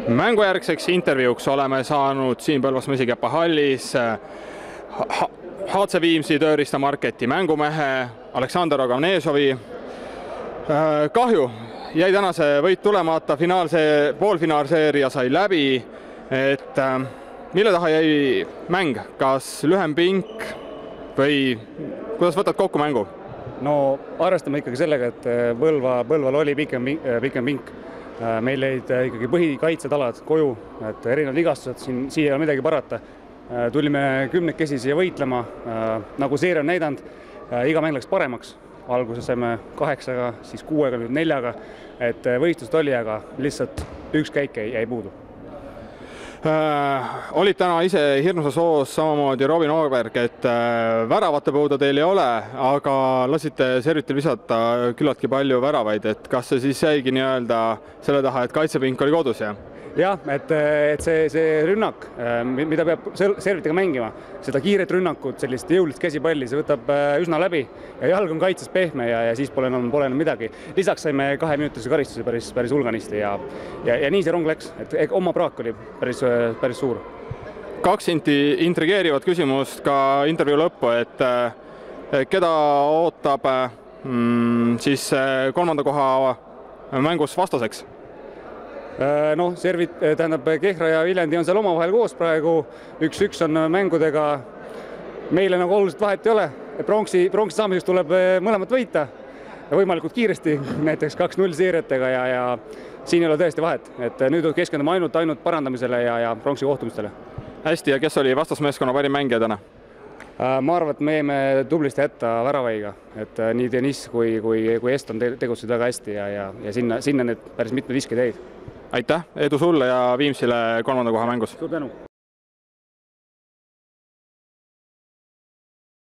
Mängujärgseks intervjuuks oleme saanud siin Põlvas Mõsikäpa hallis HC Viimsi tööriistamarketi mängumehe Aleksandr Oganežovi. Kahju, jäi tänase võit tulemata, poolfinaalseeria sai läbi, et mille taha jäi mäng, kas lühem pink või kuidas võtad kokku mängu? No arvestame ikkagi sellega, et Põlval oli pikem pink. Meil jäid ikkagi põhikaitsetalad koju, et erinevad vigastused, siia ei ole midagi parata. Tulime 10-kesi siia võitlema, nagu seeria on näidanud, iga mäng läks paremaks. Alguses saime 8-ga, siis 6-ga, nüüd 4-ga, et võistlust oli, aga lihtsalt üks käik jäi puudu. Olid täna ise hirmsas hoos samamoodi Robin Oorberg, et väravate põuda teil ei ole, aga lasite servitil visata küllaltki palju väravaid, et kas see siis jäigi nii-öelda selle taha, et kaitsepink oli kodus, jah? Jah, et see rünnak, mida peab servitiga mängima, seda kiiret rünnakut, sellist jõulist käsipalli, see võtab üsna läbi ja jalg on kaitses pehme ja siis pole enam midagi. Lisaks saime 2-minutilise karistuse päris hulganisti ja nii see rong läks, et oma praak oli päris suur. Kaks intrigeerivat küsimust ka intervjuu lõppu, et keda ootab siis kolmanda koha mängus vastaseks? No, servit, tähendab, Kehra ja Viljandi on seal omavahel koos praegu, 1-1 on mängudega, meile nagu oluliselt vahet ei ole, pronksi saamiseks tuleb mõlemat võita ja võimalikult kiiresti, näiteks 2-0 seeriatega ja siin ei ole tõesti vahet, et nüüd keskendume ainult parandamisele ja pronksi kohtumistele. Hästi, ja kes oli vastasmeeskonna parim mängija täna? Ma arvan, et me jäime tublisti jätta väravaiga, et nii Deniss kui Eston tegutsesid väga hästi ja sinna need päris mitmed visked jäid. Aitäh, edu sulle ja Viimsile kolmanda koha mängus! Suur tänu!